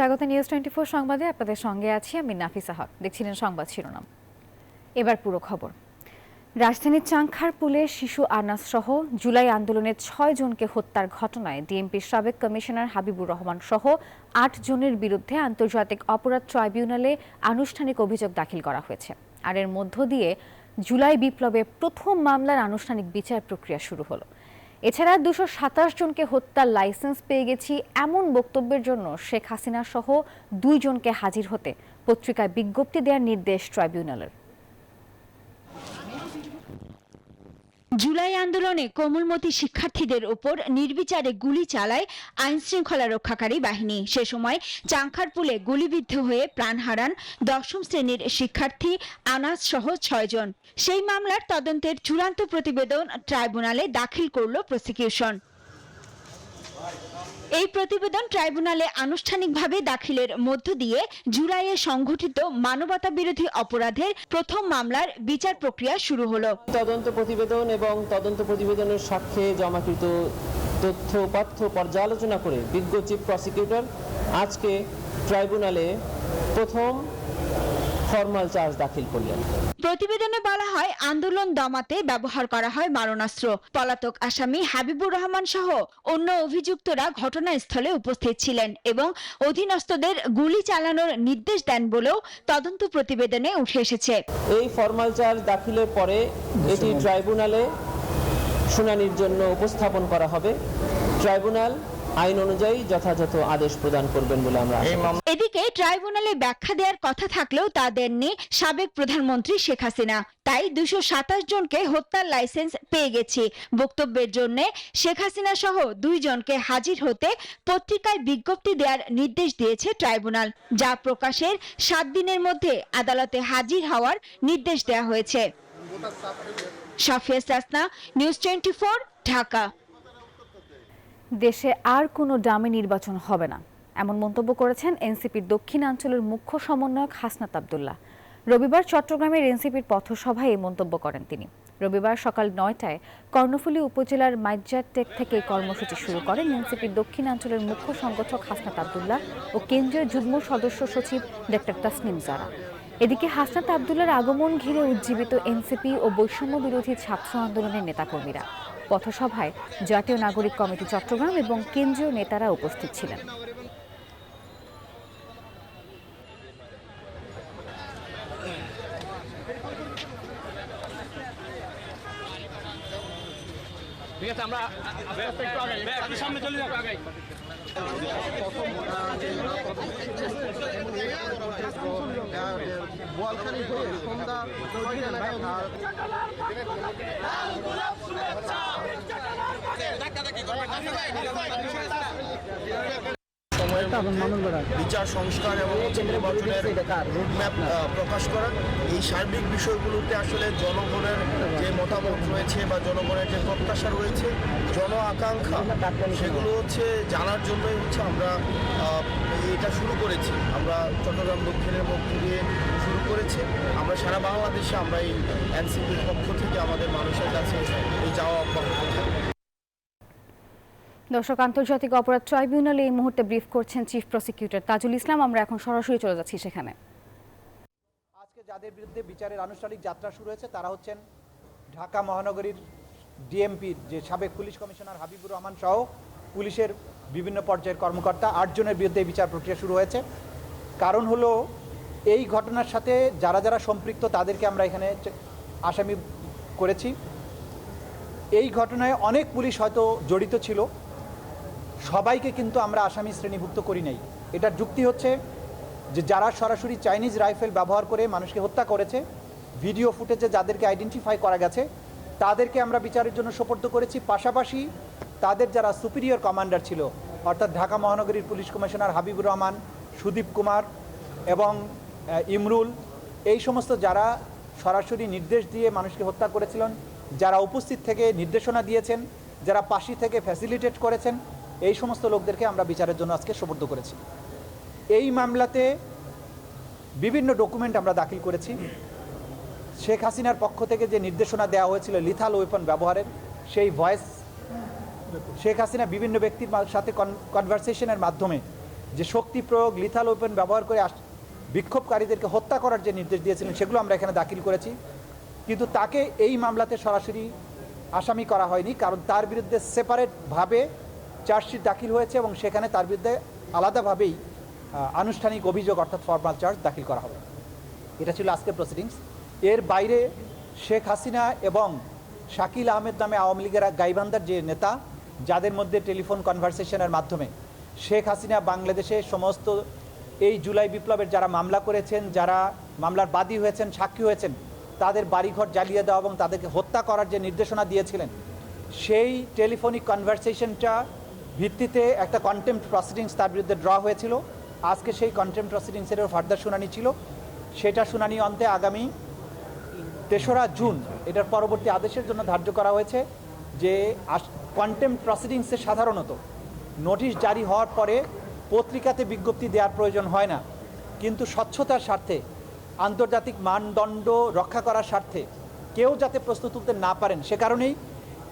স্বাগত নিউজ 24 সংবাদে আপনাদের সঙ্গে আছি আমি নাফিসা হক। দেখছিলেন সংবাদ শিরোনাম, এবার পুরো খবর। রাজধানীর চাংখারপুলে শিশু আনাস সহ জুলাই আন্দোলনের 6 জনকে হত্যার ঘটনায় ডিএমপির সাবেক কমিশনার হাবিবুর রহমান সহ 8 জনের বিরুদ্ধে আন্তর্জাতিক অপরাধ ট্রাইব্যুনালে আনুষ্ঠানিক অভিযোগ দাখিল করা হয়েছে। আর এর মধ্য দিয়ে জুলাই বিপ্লবে প্রথম মামলার আনুষ্ঠানিক বিচার প্রক্রিয়া শুরু হলো। এছাড়া 227 জনকে হত্যার লাইসেন্স পেয়ে গেছি এমন বক্তব্যের জন্য শেখ হাসিনা সহ 2 জনকে হাজির হতে পত্রিকায় বিজ্ঞপ্তি দেওয়ার নির্দেশ ট্রাইব্যুনালের। জুলাই আন্দোলনে কোমলমতি শিক্ষার্থীদের উপর নির্বিচারে গুলি চালায় আইন শৃঙ্খলা রক্ষাকারী বাহিনী। সে সময় চাংখারপুলে গুলিবিদ্ধ হয়ে প্রাণ হারান 10ম শ্রেণীর শিক্ষার্থী আনাস সহ 6 জন। সেই মামলার তদন্তের চূড়ান্ত প্রতিবেদন ট্রাইব্যুনালে দাখিল করল প্রসিকিউশন। এই প্রতিবেদন ট্রাইব্যুনালে আনুষ্ঠানিকভাবে দাখিলের মধ্য দিয়ে জুলাইয়ে সংঘটিত মানবতা বিরোধী অপরাধের প্রথম মামলার বিচার প্রক্রিয়া শুরু হলো। তদন্ত প্রতিবেদন এবং তদন্ত প্রতিবেদনের সাক্ষ্যে জমাকৃত তথ্য উপাত্ত পর্যালোচনা করে বিজ্ঞ চিফ প্রসিকিউটর আজকে ট্রাইব্যুনালে প্রথম ফরমাল চার্জ দাখিল করলেন। প্রতিবেদনে বলা হয়, আন্দোলন দমাতে ব্যবহার করা হয় মারণাস্ত্র। পলাতক আসামি হাবিবুর রহমান সহ অন্য অভিযুক্তরা ঘটনাস্থলে উপস্থিত ছিলেন এবং অধীনস্থদের গুলি চালানোর নির্দেশ দেন বলেও তদন্ত প্রতিবেদনে উঠে এসেছে। এই ফরমাল চার্জ দাখিলের পরে এটি ট্রাইব্যুনালে শুনানির জন্য উপস্থাপন করা হবে। ট্রাইব্যুনাল আইন অনুযায়ী যথাযথ আদেশ প্রদান করবেন বলে আমরা। এদিকে ট্রাইব্যুনালে ব্যাখ্যা দেওয়ার কথা থাকলেও তা দেননি সাবেক প্রধানমন্ত্রী শেখ হাসিনা। তাই 227 জনকে হত্যার লাইসেন্স পেয়ে গেছি বক্তব্যের জন্য শেখ হাসিনা সহ 2 জনকে হাজির হতে পত্রিকায় বিজ্ঞপ্তি দেওয়ার নির্দেশ দিয়েছে ট্রাইব্যুনাল, যা প্রকাশের 7 দিনের মধ্যে আদালতে হাজির হওয়ার নির্দেশ দেওয়া হয়েছে। সাফিয়া সাসনা, নিউজ 24, ঢাকা। দেশে আর কোনো ডামি নির্বাচন হবে না, এমন মন্তব্য করেছেন এনসিপির দক্ষিণাঞ্চলের মুখ্য সমন্বয়ক হাসনাত আব্দুল্লাহ। রবিবার চট্টগ্রামের এনসিপির পথসভায় এই মন্তব্য করেন তিনি। রবিবার সকাল 9টায় কর্ণফুলী উপজেলার মাইজ্জারটেক থেকে কর্মসূচি শুরু করেন এনসিপির দক্ষিণাঞ্চলের মুখ্য সংগঠক হাসনাত আব্দুল্লাহ ও কেন্দ্রীয় যুগ্ম সদস্য সচিব ডক্টর তাসনিম জারা। এদিকে হাসনাত আব্দুল্লাহর আগমন ঘিরে উজ্জীবিত এনসিপি ও বৈষম্য বিরোধী ছাত্র আন্দোলনের নেতাকর্মীরা। পথসভায় জাতীয় নাগরিক কমিটি চট্টগ্রাম এবং কেন্দ্রীয় নেতারা উপস্থিত ছিলেন। বিচার সংস্কার এবং নির্বাচনের রোডম্যাপ প্রকাশ করা, এই সার্বিক বিষয়গুলোতে আসলে জনগণের যে মতামত রয়েছে বা জনগণের যে প্রত্যাশা রয়েছে, জন আকাঙ্ক্ষা, সেগুলো হচ্ছে জানার জন্যই হচ্ছে আমরা এটা শুরু করেছি। আমরা চট্টগ্রাম দক্ষিণের মধ্য দিয়ে শুরু করেছি। আমরা সারা বাংলাদেশে আমরা এই এনসিপির পক্ষ থেকে আমাদের মানুষের কাছে এই যাওয়া অব্যাহত থাকবে। দর্শক, আন্তর্জাতিক অপরাধ ট্রাইব্যুনালে এই মুহূর্তে ব্রিফ করছেন চিফ প্রসিকিউটর তাজুল ইসলাম। আমরা এখন সরাসরি চলে যাচ্ছি সেখানে। আজকে যাদের বিরুদ্ধে বিচারের আনুষ্ঠানিক যাত্রা শুরু হয়েছে তারা হচ্ছেন ঢাকা মহানগরীর ডিএমপির যে সাবেক পুলিশ কমিশনার হাবিবুর রহমান সহ পুলিশের বিভিন্ন পর্যায়ের কর্মকর্তা 8 জনের বিরুদ্ধে বিচার প্রক্রিয়া শুরু হয়েছে। কারণ হলো এই ঘটনার সাথে যারা যারা সম্পৃক্ত তাদেরকে আমরা এখানে আসামি করেছি। এই ঘটনায় অনেক পুলিশ হয়তো জড়িত ছিল, সবাইকে কিন্তু আমরা আসামি শ্রেণীভুক্ত করি নাই। এটার যুক্তি হচ্ছে যে যারা সরাসরি চাইনিজ রাইফেল ব্যবহার করে মানুষকে হত্যা করেছে, ভিডিও ফুটেজে যাদেরকে আইডেন্টিফাই করা গেছে তাদেরকে আমরা বিচারের জন্য সোপর্দ করেছি। পাশাপাশি তাদের যারা সুপিরিয়র কমান্ডার ছিল, অর্থাৎ ঢাকা মহানগরীর পুলিশ কমিশনার হাবিবুর রহমান, সুদীপ কুমার এবং ইমরুল, এই সমস্ত যারা সরাসরি নির্দেশ দিয়ে মানুষকে হত্যা করেছিলেন, যারা উপস্থিত থেকে নির্দেশনা দিয়েছেন, যারা পাশি থেকে ফ্যাসিলিটেট করেছেন, এই সমস্ত লোকদেরকে আমরা বিচারের জন্য আজকে সোপর্দ করেছি। এই মামলাতে বিভিন্ন ডকুমেন্ট আমরা দাখিল করেছি। শেখ হাসিনার পক্ষ থেকে যে নির্দেশনা দেওয়া হয়েছিল লিথাল ওয়েপন ব্যবহারের, সেই ভয়েস শেখ হাসিনা বিভিন্ন ব্যক্তির সাথে কনভারসেশনের মাধ্যমে যে শক্তি প্রয়োগ লিথাল ওয়েপন ব্যবহার করে বিক্ষোভকারীদেরকে হত্যা করার যে নির্দেশ দিয়েছিলেন সেগুলো আমরা এখানে দাখিল করেছি, কিন্তু তাকে এই মামলাতে সরাসরি আসামি করা হয়নি, কারণ তার বিরুদ্ধে সেপারেটভাবে চার্জশিট দাখিল হয়েছে এবং সেখানে তার বিরুদ্ধে আলাদাভাবেই আনুষ্ঠানিক অভিযোগ অর্থাৎ ফর্মাল চার্জ দাখিল করা হবে। এটা ছিল আজকের প্রসিডিংস। এর বাইরে শেখ হাসিনা এবং শাকিল আহমেদ নামে আওয়ামী লীগের গাইবান্ধার যে নেতা, যাদের মধ্যে টেলিফোন কনভারসেশনের মাধ্যমে শেখ হাসিনা বাংলাদেশে সমস্ত এই জুলাই বিপ্লবের যারা মামলা করেছেন, যারা মামলার বাদী হয়েছেন, সাক্ষী হয়েছেন, তাদের বাড়িঘর জ্বালিয়ে দেওয়া এবং তাদেরকে হত্যা করার যে নির্দেশনা দিয়েছিলেন, সেই টেলিফোনিক কনভারসেশনটা ভিত্তিতে একটা কন্টেম্পট প্রসিডিংস তার বিরুদ্ধে ড্র হয়েছিল। আজকে সেই কন্টেম্পট প্রসিডিংসেরও ফার্দার শুনানি ছিল। সেটা শুনানি অন্তে আগামী ৩রা জুন এটার পরবর্তী আদেশের জন্য ধার্য করা হয়েছে। যে কন্টেম্পট প্রসিডিংসে সাধারণত নোটিশ জারি হওয়ার পরে পত্রিকাতে বিজ্ঞপ্তি দেওয়ার প্রয়োজন হয় না, কিন্তু স্বচ্ছতার স্বার্থে, আন্তর্জাতিক মানদণ্ড রক্ষা করার স্বার্থে কেউ যাতে প্রশ্ন তুলতে না পারেন, সে কারণেই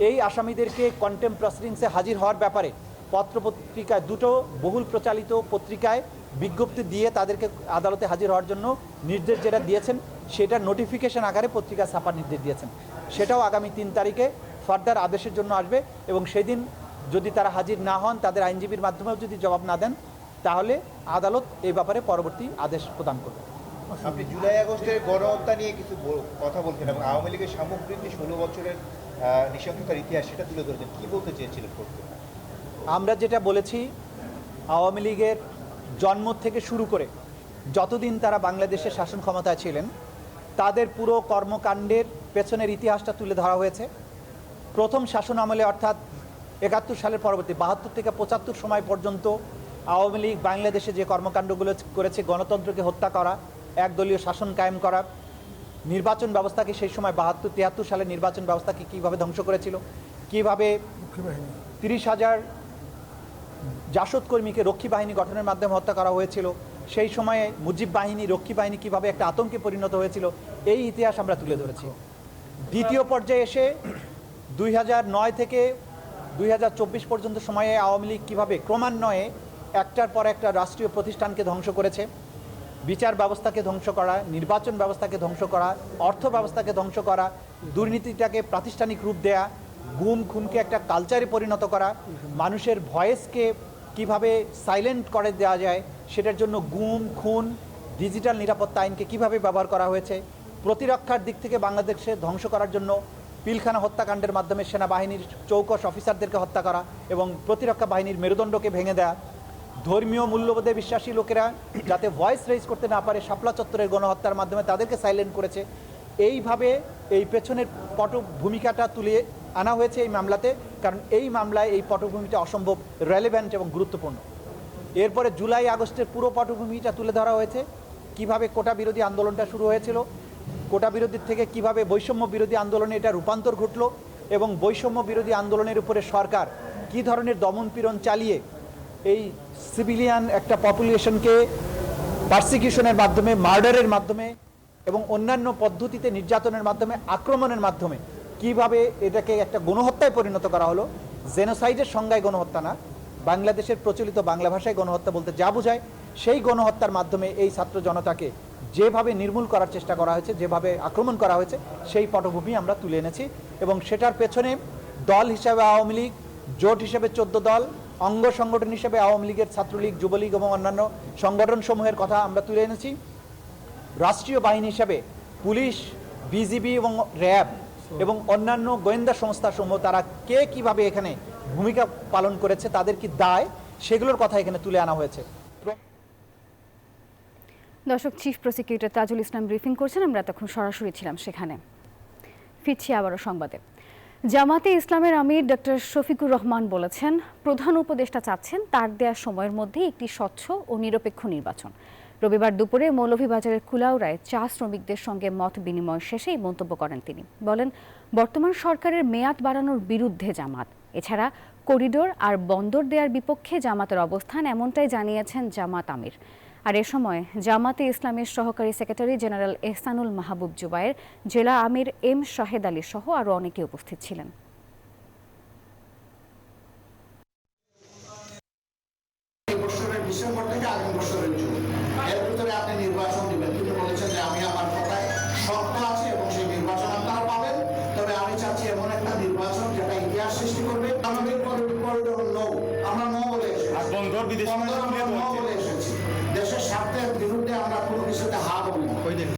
এই আসামিদেরকে কন্টেম্পট প্রসিডিংসে হাজির হওয়ার ব্যাপারে পত্রপত্রিকায়, দুটো বহুল প্রচালিত পত্রিকায় বিজ্ঞপ্তি দিয়ে তাদেরকে আদালতে হাজির হওয়ার জন্য নির্দেশ যেটা দিয়েছেন, সেটা নোটিফিকেশন আকারে পত্রিকা ছাপার নির্দেশ দিয়েছেন। সেটাও আগামী 3 তারিখে ফার্দার আদেশের জন্য আসবে এবং সেদিন যদি তারা হাজির না হন, তাদের আইনজীবীর মাধ্যমেও যদি জবাব না দেন, তাহলে আদালত এই ব্যাপারে পরবর্তী আদেশ প্রদান করবে। আপনি জুলাই আগস্টের গণহত্যা নিয়ে কিছু কথা বলছেন এবং আওয়ামী লীগের সামগ্রিক যে 16 বছরের নৃশংসতার ইতিহাস সেটা তুলে ধরেছেন, কি বলতে চেয়েছিলেন? আমরা যেটা বলেছি, আওয়ামী লীগের জন্ম থেকে শুরু করে যতদিন তারা বাংলাদেশের শাসন ক্ষমতায় ছিলেন, তাদের পুরো কর্মকাণ্ডের পেছনের ইতিহাসটা তুলে ধরা হয়েছে। প্রথম শাসন আমলে অর্থাৎ 71 সালের পরবর্তী 72 থেকে 75 সময় পর্যন্ত আওয়ামী লীগ বাংলাদেশে যে কর্মকাণ্ডগুলো করেছে, গণতন্ত্রকে হত্যা করা, একদলীয় শাসন কায়েম করা, নির্বাচন ব্যবস্থাকে সেই সময় 72-73 সালের নির্বাচন ব্যবস্থাকে কীভাবে ধ্বংস করেছিল, কীভাবে 30,000 জাসদ কর্মীকে রক্ষী বাহিনী গঠনের মাধ্যমে হত্যা করা হয়েছিল, সেই সময়ে মুজিব বাহিনী, রক্ষী বাহিনী কীভাবে একটা আতঙ্কে পরিণত হয়েছিল, এই ইতিহাস আমরা তুলে ধরেছি। দ্বিতীয় পর্যায়ে এসে 2009 থেকে 2024 পর্যন্ত সময়ে আওয়ামী লীগ কীভাবে ক্রমান্বয়ে একটার পর একটা রাষ্ট্রীয় প্রতিষ্ঠানকে ধ্বংস করেছে, বিচার ব্যবস্থাকে ধ্বংস করা, নির্বাচন ব্যবস্থাকে ধ্বংস করা, অর্থ ব্যবস্থাকে ধ্বংস করা, দুর্নীতিটাকে প্রাতিষ্ঠানিক রূপ দেয়া, গুম খুনকে একটা কালচারে পরিণত করা, মানুষের ভয়েসকে কিভাবে সাইলেন্ট করে দেওয়া যায় সেটার জন্য গুম খুন, ডিজিটাল নিরাপত্তা আইনকে কিভাবে ব্যবহার করা হয়েছে, প্রতিরক্ষার দিক থেকে বাংলাদেশে ধ্বংস করার জন্য পিলখানা হত্যাকাণ্ডের মাধ্যমে সেনাবাহিনীর চৌকস অফিসারদেরকে হত্যা করা এবং প্রতিরক্ষা বাহিনীর মেরুদণ্ডকে ভেঙে দেয়া, ধর্মীয় মূল্যবোধে বিশ্বাসী লোকেরা যাতে ভয়েস রেজ করতে না পারে শাপলা চত্বরের গণহত্যার মাধ্যমে তাদেরকে সাইলেন্ট করেছে। এইভাবে এই পেছনের পটভূমিকাটা তুলে আনা হয়েছে এই মামলাতে, কারণ এই মামলায় এই পটভূমিটা অসম্ভব রেলেভেন্ট এবং গুরুত্বপূর্ণ। এরপরে জুলাই আগস্টের পুরো পটভূমিটা তুলে ধরা হয়েছে, কিভাবে কোটা বিরোধী আন্দোলনটা শুরু হয়েছিল, কোটা বিরোধীর থেকে কিভাবে বৈষম্য বিরোধী আন্দোলনে এটা রূপান্তর ঘটলো এবং বৈষম্য বিরোধী আন্দোলনের উপরে সরকার কী ধরনের দমনপীড়ন চালিয়ে এই সিভিলিয়ান একটা পপুলেশনকে পারসিকিউশনের মাধ্যমে, মার্ডারের মাধ্যমে এবং অন্যান্য পদ্ধতিতে নির্যাতনের মাধ্যমে, আক্রমণের মাধ্যমে কিভাবে এটাকে একটা গণহত্যায় পরিণত করা হলো। জেনোসাইডের সংজ্ঞায় গণহত্যা না, বাংলাদেশের প্রচলিত বাংলা ভাষায় গণহত্যা বলতে যা বোঝায়, সেই গণহত্যার মাধ্যমে এই ছাত্র জনতাকে যেভাবে নির্মূল করার চেষ্টা করা হয়েছে, যেভাবে আক্রমণ করা হয়েছে, সেই পটভূমি আমরা তুলে এনেছি এবং সেটার পেছনে দল হিসাবে আওয়ামী লীগ, জোট হিসেবে 14 দল, অঙ্গ সংগঠন হিসেবে আওয়ামী লীগের ছাত্রলীগ, যুবলীগ এবং অন্যান্য সংগঠনসমূহের কথা আমরা তুলে এনেছি। রাষ্ট্রীয় বাহিনী হিসাবে পুলিশ, বিজিবি এবং র্যাব এবং অন্যান্য গোয়েন্দা সংস্থাসমূহ তারা কে কিভাবে এখানে ভূমিকা পালন করেছে, তাদের কি দায়, সেগুলোর কথা এখানে তুলে আনা হয়েছে। দর্শক, chief prosecutor Tajul Islam briefing করছেন, আমরা তখন সরাসরি ছিলাম সেখানে। ফিরছি আবারও সংবাদে। জামাতে ইসলামের আমির ডক্টর শফিকুর রহমান বলেছেন, প্রধান উপদেষ্টা চাচ্ছেন তার দেয়া সময়ের মধ্যে একটি স্বচ্ছ ও নিরপেক্ষ নির্বাচন। রবিবার দুপুরে মৌলভীবাজারের কুলাউড়ায় চা শ্রমিকদের সঙ্গে মত বিনিময় শেষে এই মন্তব্য করেন তিনি। বলেন, বর্তমান সরকারের মেয়াদ বাড়ানোর বিরুদ্ধে জামাত, এছাড়া করিডোর আর বন্দর দেওয়ার বিপক্ষে জামাতের অবস্থান, এমনটাই জানিয়েছেন জামাত আমির। আর এ সময় জামাতে ইসলামের সহকারী সেক্রেটারি জেনারেল এহসানুল মাহবুব জুবায়ের, জেলা আমির এম শাহেদ আলী সহ আরও অনেকে উপস্থিত ছিলেন। এই বছরের ডিসেম্বর করে আপনি নির্বাচন দিবেন। তিনি বলেছেন যে আমি আমার কথায় শক্ত আছি এবং সেই নির্বাচন আপনারা পাবেন। তবে আমি চাচ্ছি এমন একটা নির্বাচন যেটা ইতিহাস সৃষ্টি করবে। আমাদের করিডোর নো, আমরা নো বলে এসেছি, আমরা নো বলে এসেছি। দেশের স্বার্থের বিরুদ্ধে আমরা কোনো কিছুতে হা বলি না।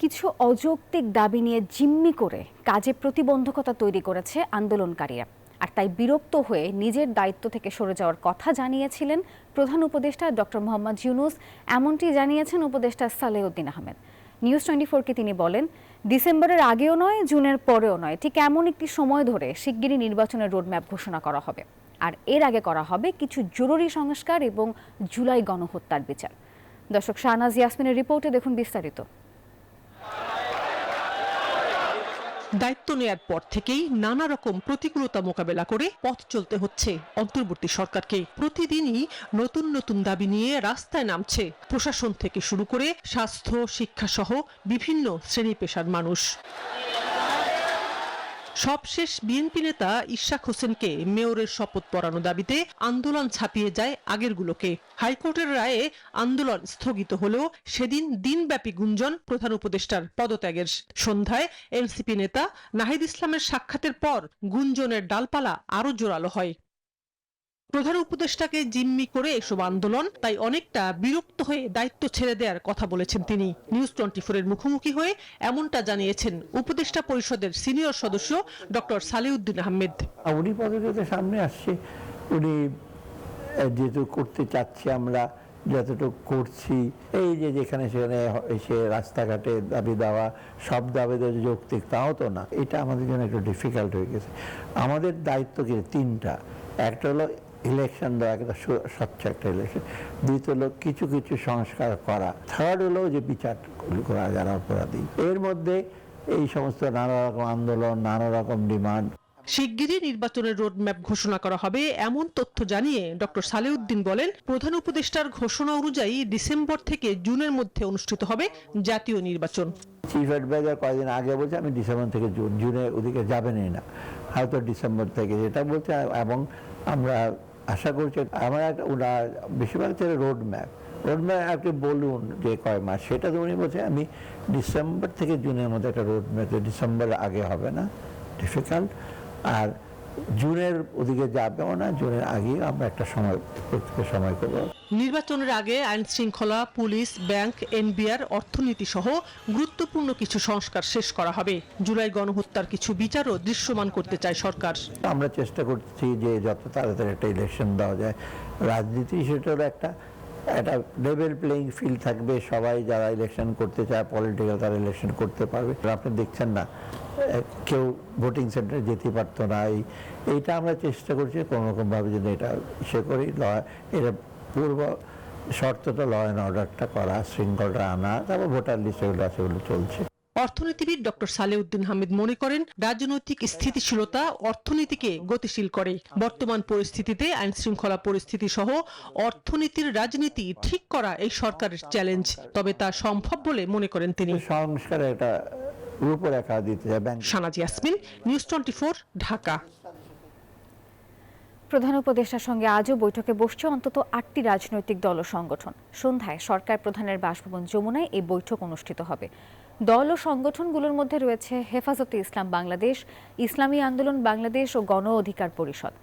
কিছু অযৌক্তিক দাবি নিয়ে জিম্মি করে কাজে প্রতিবন্ধকতা তৈরি করেছে আন্দোলনকারীরা, আর তাই বিরক্ত হয়ে নিজের দায়িত্ব থেকে সরে যাওয়ার কথা জানিয়েছিলেন প্রধান উপদেষ্টা ডক্টর মোহাম্মদ ইউনূস। এমনটি জানিয়েছেন উপদেষ্টা সালেউদ্দিন আহমেদ। নিউজ 24-কে তিনি বলেন, ডিসেম্বরের আগেও নয়, জুনের পরেও নয়, ঠিক এমন একটি সময় ধরে শিগগিরই নির্বাচনের রোডম্যাপ ঘোষণা করা হবে। আর এর আগে করা হবে কিছু জরুরি সংস্কার এবং জুলাই গণহত্যার বিচার। দর্শক, শাহনাজ ইয়াসমিনের রিপোর্টে দেখুন বিস্তারিত। দায়িত্ব নেয়ার পর থেকেই নানা রকম প্রতিকূলতা মোকাবেলা করে পথ চলতে হচ্ছে অন্তর্বর্তী সরকারকে। প্রতিদিনই নতুন নতুন দাবি নিয়ে রাস্তায় নামছে প্রশাসন থেকে শুরু করে স্বাস্থ্য, শিক্ষা সহ বিভিন্ন শ্রেণী পেশার মানুষ। সবশেষ বিএনপি নেতা ইশরাক হোসেনকে মেয়রের শপথ পড়ানো দাবিতে আন্দোলন ছাপিয়ে যায় আগেরগুলোকে। হাইকোর্টের রায়ে আন্দোলন স্থগিত হলেও সেদিন দিনব্যাপী গুঞ্জন প্রধান উপদেষ্টার পদত্যাগের। সন্ধ্যায় এনসিপি নেতা নাহিদ ইসলামের সাক্ষাতের পর গুঞ্জনের ডালপালা আরো জোরালো হয়। প্রধান উপদেষ্টাকে জিম্মি করে এসব আন্দোলন, তাই অনেকটা বিরক্ত হয়ে দায়িত্ব ছেড়ে দেওয়ার কথা বলেছেন তিনি। নিউজ 24-এর মুখোমুখি হয়ে এমনটা জানিয়েছেন উপদেষ্টা পরিষদের সিনিয়র সদস্য ডক্টর সালেউদ্দিন আহমেদ। উনি পদক্ষেপের সামনে আসছে, উনি যেহেতু করতে চাচ্ছি, আমরা যতটুকু করছি, এই যে যেখানে সেখানে এসে রাস্তাঘাটে দাবি দেওয়া, সব দাবি দেওয়া যৌক্তিক তাও তো না। এটা আমাদের জন্য একটু ডিফিকাল্ট হয়ে গেছে। আমাদের দায়িত্ব কি তিনটা, একটা হলো ইলেকশন দেওয়া, একটা স্বচ্ছ একটা ইলেকশন, দ্বিতীয় হলো কিছু কিছু সংস্কার করা, থার্ড হলো যে বিচার করা যারা অপরাধী। এর মধ্যে এই সমস্ত নানা রকম আন্দোলন, নানা রকম ডিমান্ড। শিগগিরই নির্বাচনের রোডম্যাপ ঘোষণা করা হবে এমন তথ্য জানিয়ে ডক্টর সালেউদ্দিন বলেন, প্রধান উপদেষ্টার ঘোষণা অনুযায়ী ডিসেম্বর থেকে জুনের মধ্যে অনুষ্ঠিত হবে জাতীয় নির্বাচন। চিফ অ্যাডভাইজার কয়েকদিন আগে বলছে আমি ডিসেম্বর থেকে জুনে ওদিকে যাবেনই না, হয়তো ডিসেম্বর থেকে, যেটা বলছে। এবং আমরা আশা করছি আমার একটা বেশিরভাগ থেকে রোডম্যাপ আপনি বলুন যে কয় মাস, সেটা তো উনি বলছে আমি ডিসেম্বর থেকে জুনের মধ্যে একটা রোডম্যাপ, ডিসেম্বরের আগে হবে না, ডিফিকাল্ট। আর জুনের ওদিকে যাবেও না, জুনের আগে আমরা একটা সময় করব। নির্বাচনের আগে আইন শৃঙ্খলা, পুলিশ, ব্যাংক, এনবিআর, অর্থনীতি সহ গুরুত্বপূর্ণ কিছু সংস্কার শেষ করা হবে। জুলাই গণহত্যার কিছু বিচারও দৃশ্যমান করতে চায় সরকার। আমরা চেষ্টা করছি যে যত তাড়াতাড়ি একটা ইলেকশন দেওয়া যায়। রাজনীতি সেটারও একটা লেভেল প্লেইং ফিল্ড থাকবে, সবাই যারা ইলেকশন করতে চায় পলিটিক্যাল তারা ইলেকশন করতে পারবে। আপনি দেখছেন না কেউ ভোটিং সেন্টারে যেতে পারতো না। এইটা আমরা চেষ্টা করছি কোনো রকমভাবে যদি এটা করি, এটা পূর্ব শর্তটা ল অ্যান্ড অর্ডারটা করা, শৃঙ্খলটা আনা, তারপর ভোটার লিস্ট এগুলো আছে, এগুলো চলছে। অর্থনীতিবিদ ডক্টর সালেউদ্দিন আহমেদ মনে করেন, রাজনৈতিক স্থিতিশীলতা অর্থনীতিকে গতিশীল করে। বর্তমান পরিস্থিতিতে আইন শৃঙ্খলা পরিস্থিতি সহ অর্থনীতির রাজনীতি ঠিক করা এই সরকারের চ্যালেঞ্জ, তবে তা সম্ভব বলে মনে করেন তিনি। সংস্কারে একটা রূপরেখা দিতে চায়। শাহনাজ ইয়াসমিন, নিউজ 24, ঢাকা। প্রধান উপদেষ্টার সঙ্গে আজও বৈঠকে বসছে অন্তত 8টি রাজনৈতিক দল ও সংগঠন। সন্ধ্যায় সরকার প্রধানের বাসভবন যমুনায় এই বৈঠক অনুষ্ঠিত হবে। দল ও সংগঠনগুলোর মধ্যে রয়েছে হেফাজতে ইসলাম বাংলাদেশ, ইসলামী আন্দোলন বাংলাদেশ ও গণ অধিকার পরিষদ।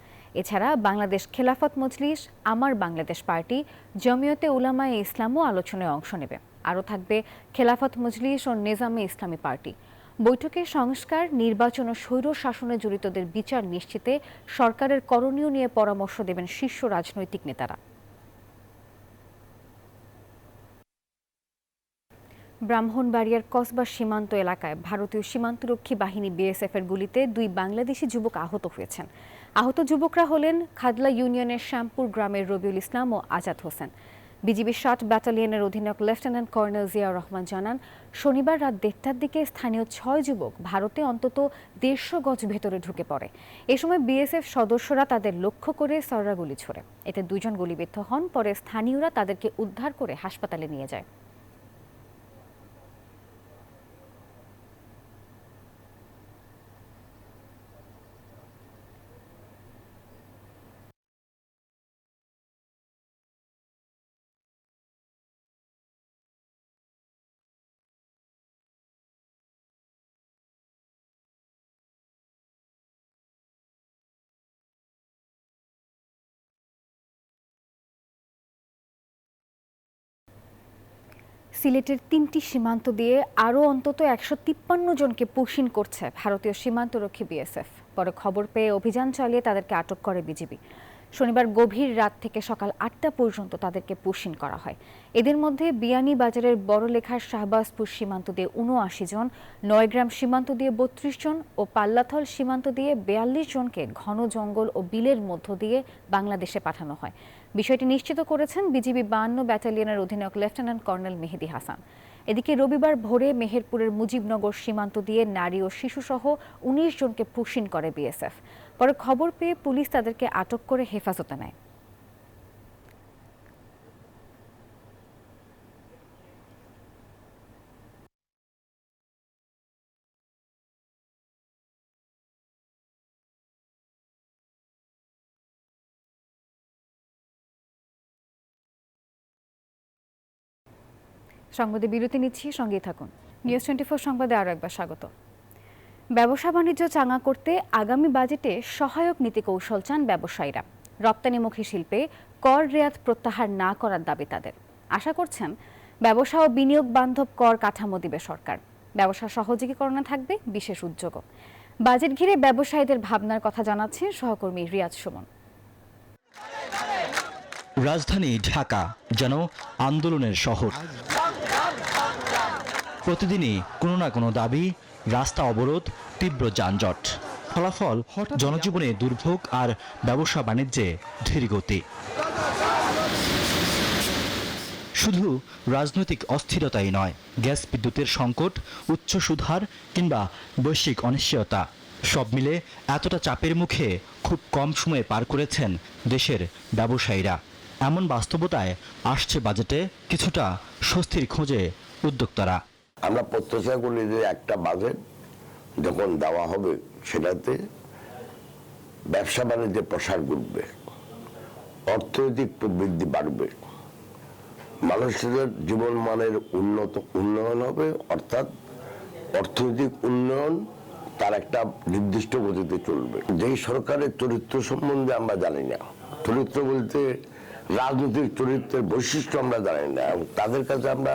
এছাড়া বাংলাদেশ খেলাফত মজলিস, আমার বাংলাদেশ পার্টি, জমিয়তে উলামায়ে ইসলামও আলোচনায় অংশ নেবে। আরও থাকবে খেলাফত মজলিস ও নেজামে ইসলামী পার্টি। বৈঠকে সংস্কার, নির্বাচন ও স্বৈর শাসনে জড়িতদের বিচার নিশ্চিতে সরকারের করণীয় নিয়ে পরামর্শ দেবেন শীর্ষ রাজনৈতিক নেতারা। ব্রাহ্মণবাড়িয়ার কসবা সীমান্ত এলাকায় ভারতীয় সীমান্তরক্ষী বাহিনী বিএসএফের গুলিতে 2 বাংলাদেশি যুবক আহত হয়েছেন। আহত যুবকরা হলেন খাদলা ইউনিয়নের শ্যামপুর গ্রামের রবিউল ইসলাম ও আজাদ হোসেন। বিজিবি 60 ব্যাটালিয়নের অধিনায়ক লেফটেন্যান্ট কর্নেল জিয়াউর রহমান জানান, শনিবার রাত 1টার দিকে স্থানীয় 6 যুবক ভারতে অন্তত 150 গজ ভেতরে ঢুকে পড়ে। এ সময় বিএসএফ সদস্যরা তাদের লক্ষ্য করে সররা গুলি ছোড়ে। এতে 2 জন গুলিবিদ্ধ হন। পরে স্থানীয়রা তাদেরকে উদ্ধার করে হাসপাতালে নিয়ে যায়। সিলেটের ৩টি সীমান্ত দিয়ে আরও অন্তত ১৫৩ জনকে পুশিন করছে ভারতীয় সীমান্তরক্ষী বিএসএফ। পরে খবর পেয়ে অভিযান চালিয়ে তাদেরকে আটক করে বিজিবি। শনিবার গভীর রাত থেকে সকাল ৮টা পর্যন্ত তাদেরকে পুশিন করা হয়। এদের মধ্যে বিয়ানীবাজারের বড়লেখার শাহবাজপুর সীমান্ত দিয়ে ৭৯ জন, নয়গ্রাম সীমান্ত দিয়ে ৩২ জন ও পাল্লাথল সীমান্ত দিয়ে ৪২ জনকে ঘন জঙ্গল ও বিলের মধ্য দিয়ে বাংলাদেশে পাঠানো হয়। বিষয়টি নিশ্চিত করেছেন বিজিবি ৫২ ব্যাটালিয়নের অধিনায়ক লেফটেন্যান্ট কর্নেল মেহেদী হাসান। এদিকে রবিবার ভোরে মেহেরপুরের মুজিবনগর সীমান্ত দিয়ে নারী ও শিশুসহ ১৯ জনকে পুশিন করে বিএসএফ। পরে খবর পেয়ে পুলিশ তাদেরকে আটক করে হেফাজতে নেয়। সংবাদে বিরতি নিচ্ছি, সঙ্গেই থাকুন। নিউজ 24 সংবাদে আরও একবার স্বাগত। ব্যবসা বাণিজ্য চাঙা করতে আগামী বাজেটে সহায়ক নীতি কৌশল চান ব্যবসায়ীরা। রপ্তানিমুখী শিল্পে কর রেয়াত প্রত্যাহার না করার দাবি তাদের। আশা করছেন ব্যবসা ও বিনিয়োগ বান্ধব কর কাঠামো দিবে সরকার। ব্যবসা সহযোগীকরণে থাকবে বিশেষ উদ্যোগও। বাজেট ঘিরে ব্যবসায়ীদের ভাবনার কথা জানাচ্ছেন সহকর্মী রিয়াজ সুমন। রাজধানী ঢাকা যেন আন্দোলনের শহর। প্রতিদিনই কোনো না কোনো দাবি, রাস্তা অবরোধ, তীব্র যানজট। ফলাফল জনজীবনে দুর্ভোগ আর ব্যবসা বাণিজ্যে ধীরগতি। শুধু রাজনৈতিক অস্থিরতাই নয়, গ্যাস বিদ্যুতের সংকট, উচ্চ সুদহার কিংবা বৈশ্বিক অনিশ্চয়তা সব মিলে এতটা চাপের মুখে খুব কম সময়ে পার করেছেন দেশের ব্যবসায়ীরা। এমন বাস্তবতায় আসছে বাজেটে কিছুটা স্বস্তির খোঁজে উদ্যোক্তারা। আমরা প্রত্যাশা করি যে একটা বাজেট যখন দেওয়া হবে সেটাতে ব্যবসা বাণিজ্যের প্রসার ঘটবে, অর্থনৈতিক প্রবৃদ্ধি বাড়বে, মানুষের জীবন মানের উন্নয়ন হবে, অর্থাৎ অর্থনৈতিক উন্নয়ন তার একটা নির্দিষ্ট গতিতে চলবে। যেই সরকারের চরিত্র সম্বন্ধে আমরা জানি না, চরিত্র বলতে রাজনৈতিক চরিত্রের বৈশিষ্ট্য আমরা জানি না, তাদের কাছে আমরা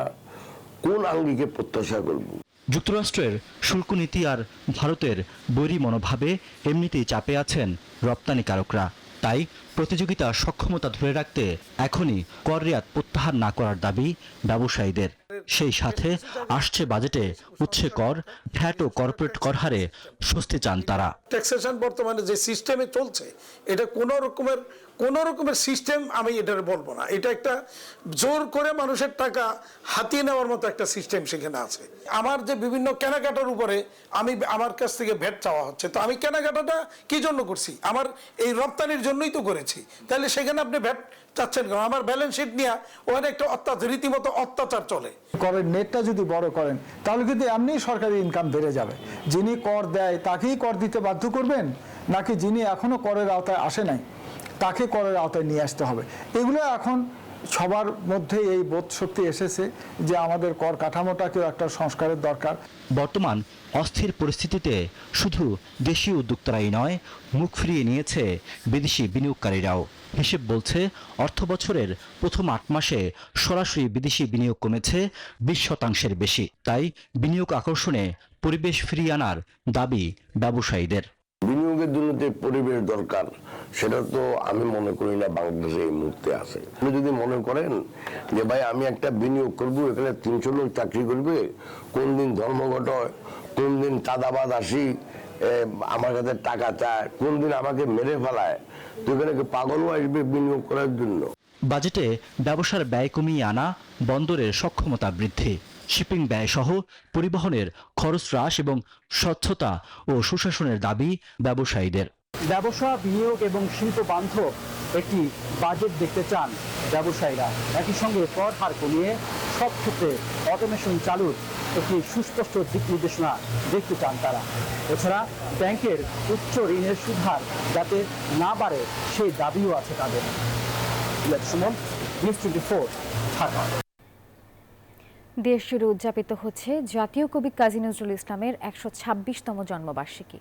কোন আঙ্গিকে প্রত্যাশা করব? যুক্তরাষ্ট্রের শুল্ক নীতি আর ভারতের বৈরী মনোভাবে এমনিতেই চাপে আছেন রপ্তানিকারকরা। তাই প্রতিযোগিতা সক্ষমতা ধরে রাখতে এখনই কর রেয়াত প্রত্যাহার না করার দাবি ব্যবসায়ীদের। সেই সাথে আসছে বাজেটে উচ্ছে কর, ভ্যাট ও কর্পোরেট কর হারে স্বস্তি চান তারা। ট্যাক্সেশন বর্তমানে যে সিস্টেমে চলছে, এটা কোন রকমের সিস্টেম আমি এটার বলবো না। এটা একটা জোর করে মানুষের টাকা হাতিয়ে নেওয়ার মতো একটা সিস্টেম সেখানে আছে। আমার যে বিভিন্ন কেনাকাটার উপরে আমার কাছ থেকে ভ্যাট চাওয়া হচ্ছে, তো আমি কেনাকাটাটা কি জন্য করছি? আমার এই রপ্তানির জন্যই তো করেছি। তাহলে সেখানে আপনি ভ্যাট চাচ্ছেন কেন? আমার ব্যালেন্স শিট নিয়ে ওখানে একটা রীতিমতো অত্যাচার চলে। করের নেটটা যদি বড় করেন তাহলে কিন্তু এমনি সরকারি ইনকাম বেড়ে যাবে। যিনি কর দেয় তাকেই কর দিতে বাধ্য করবেন, নাকি যিনি এখনো করের আওতায় আসে নাই তাকে করের আওতায় নিয়ে আসতে হবে? এগুলো এখন সবার মধ্যে এই বোধ শক্তি এসেছে যে আমাদের কর কাঠামোটাকেও একটা সংস্কারের দরকার। বর্তমান অস্থির পরিস্থিতিতে শুধু দেশীয় উদ্যোক্তারাই নয়, মুখ ফিরিয়ে নিয়েছে বিদেশি বিনিয়োগকারীরাও। হিসেব বলছে অর্থ বছরের প্রথম ৮ মাসে সরাসরি বিদেশি বিনিয়োগ কমেছে ২০% বেশি। তাই বিনিয়োগ আকর্ষণে পরিবেশ ফিরিয়ে আনার দাবি ব্যবসায়ীদের। বিনিয়োগের জন্য যে পরিবেশ দরকার সেটা তো আমি মনে করি না বাংলাদেশে এই মুহূর্তে আছে। আপনি যদি মনে করেন যে ভাই আমি একটা বিনিয়োগ করবো, এখানে ৩০০ লোক চাকরি করবে, কোন দিন ধর্মঘট হয়, কোন দিন চাঁদাবাজ আসি আমার কাছে টাকা চায়, কোন দিন আমাকে মেরে ফেলায়, তো এখানে পাগলও আসবে বিনিয়োগ করার জন্য। বাজেটে ব্যবসার ব্যয় কমিয়ে আনা, বন্দরের সক্ষমতা বৃদ্ধি, শিপিং ব্যয় সহ পরিবহনের খরচ হ্রাস এবং স্বচ্ছতা ও সুশাসনের দাবি ব্যবসায়ীদের। ব্যবসা, বিনিয়োগ এবং শিল্প বান্ধব একটি বাজেট দেখতে চান ব্যবসায়ীরা। একই সঙ্গে কর হার কমিয়ে সব ক্ষেত্রে অটোমেশন চালুর একটি সুস্পষ্ট দিক নির্দেশনা দেখতে চান তারা। এছাড়া ব্যাংকের উচ্চ ঋণের সুদহার যাতে না বাড়ে সেই দাবিও আছে তাদের। সুমন, নিউজ 24, ঢাকা। দেশ জুড়ে উদযাপিত হচ্ছে জাতীয় কবি কাজী নজরুল ইসলামের ১২৬তম জন্মবার্ষিকী।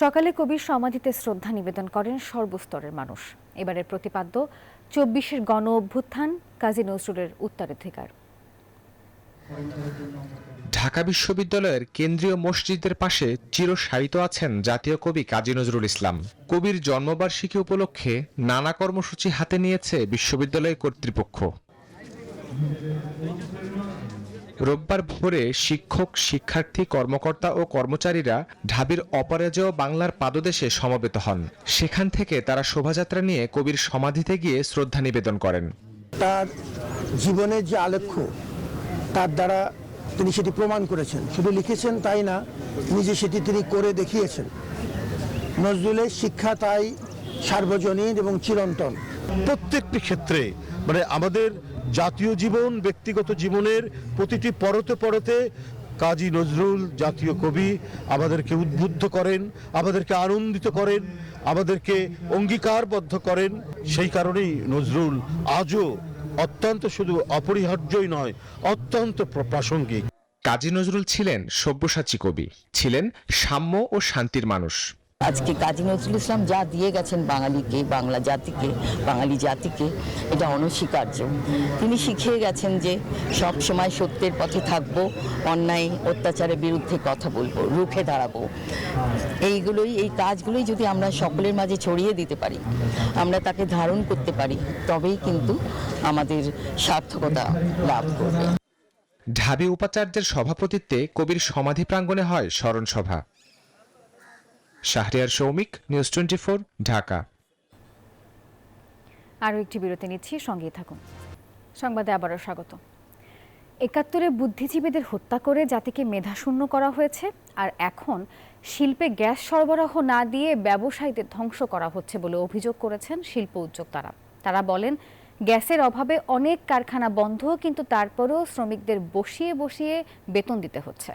সকালে কবির সমাধিতে শ্রদ্ধা নিবেদন করেন সর্বস্তরের মানুষ। এবারের প্রতিপাদ্য ২৪-এর গণ অভ্যুত্থান, কাজী নজরুলের উত্তরাধিকার। ঢাকা বিশ্ববিদ্যালয়ের কেন্দ্রীয় মসজিদের পাশে চিরশায়িত আছেন জাতীয় কবি কাজী নজরুল ইসলাম। কবির জন্মবার্ষিকী উপলক্ষে নানা কর্মসূচি হাতে নিয়েছে বিশ্ববিদ্যালয় কর্তৃপক্ষ। রোববার ভোরে শিক্ষক, শিক্ষার্থী, কর্মকর্তা ও কর্মচারীরা ঢাবির অপরাজেয় বাংলার পাদদেশে সমবেত হন। সেখান থেকে তারা শোভাযাত্রা নিয়ে কবির সমাধিতে গিয়ে শ্রদ্ধা নিবেদন করেন। তার জীবনের যে আলেখ্য, তার দ্বারা তিনি সেটি প্রমাণ করেছেন। শুধু লিখেছেন তাই না, নিজে সেটি তিনি করে দেখিয়েছেন। নজরুলের শিক্ষা তাই সার্বজনীন এবং চিরন্তন। প্রত্যেকটি ক্ষেত্রে মানে আমাদের জাতীয় জীবন, ব্যক্তিগত জীবনের প্রতিটি পরতে পরতে কাজী নজরুল জাতীয় কবি আমাদেরকে উদ্বুদ্ধ করেন, আমাদেরকে আনন্দিত করেন, আমাদেরকে অঙ্গীকারবদ্ধ করেন। সেই কারণেই নজরুল আজও অত্যন্ত শুধু অপরিহার্যই নয়, অত্যন্ত প্রাসঙ্গিক। কাজী নজরুল ছিলেন সব্যসাচী কবি, ছিলেন সাম্য ও শান্তির মানুষ। আজকে কাজী নজরুল ইসলাম যা দিয়ে গেছেন বাঙালিকে, বাংলা জাতিকে, বাঙালি জাতিকে, এটা অনস্বীকার্য। তিনি শিখিয়ে গেছেন যে সব সময় সত্যের পথে থাকবো, অন্যায় অত্যাচারের বিরুদ্ধে কথা বলবো, রুখে দাঁড়াবো। এই কাজগুলোই যদি আমরা সকলের মাঝে ছড়িয়ে দিতে পারি, আমরা তাকে ধারণ করতে পারি, তবেই কিন্তু আমাদের সার্থকতা লাভ করবে। ঢাবি উপাচার্যের সভাপতিত্বে কবির সমাধি প্রাঙ্গণে হয় স্মরণ সভা। শাহরিয়ার সৌমিক, নিউজ 24, ঢাকা। আরও একটি বিরতি নিচ্ছি, সঙ্গেই থাকুন। সংবাদে আবারও স্বাগত। ৭১-এ বুদ্ধিজীবীদের হত্যা করে জাতিকে মেধাশূন্য করা হয়েছে, আর এখন শিল্পে গ্যাস সরবরাহ না দিয়ে ব্যবসায়ীদের ধ্বংস করা হচ্ছে বলে অভিযোগ করেছেন শিল্প উদ্যোক্তারা। তারা বলেন, গ্যাসের অভাবে অনেক কারখানা বন্ধ, কিন্তু তারপরেও শ্রমিকদের বসিয়ে বসিয়ে বেতন দিতে হচ্ছে।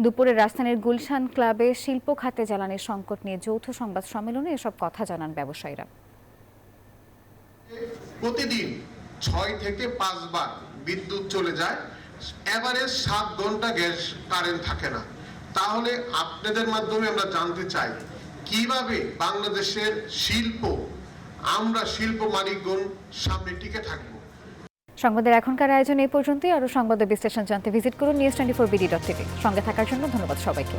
দুপুরে রাজধানীর গুলশান ক্লাবে শিল্প খাতে জ্বালানির সংকট নিয়ে যৌথ সংবাদ সম্মেলনে এসব কথা জানান ব্যবসায়ীরা। প্রতিদিন 6 থেকে 5 বার বিদ্যুৎ চলে যায়, এভারেজ 7 ঘন্টা গ্যাস কারেন্ট থাকে না। তাহলে আপনাদের মাধ্যমে আমরা জানতে চাই, কিভাবে বাংলাদেশের আমরা শিল্প মালিকগণ সামনে টিকে থাকবো। সংবাদের এখনকার আয়োজন এই পর্যন্তই। আরও সংবাদ বিশ্লেষণ জানতে ভিজিট করুন news24bd.tv। সঙ্গে থাকার জন্য ধন্যবাদ সবাইকে।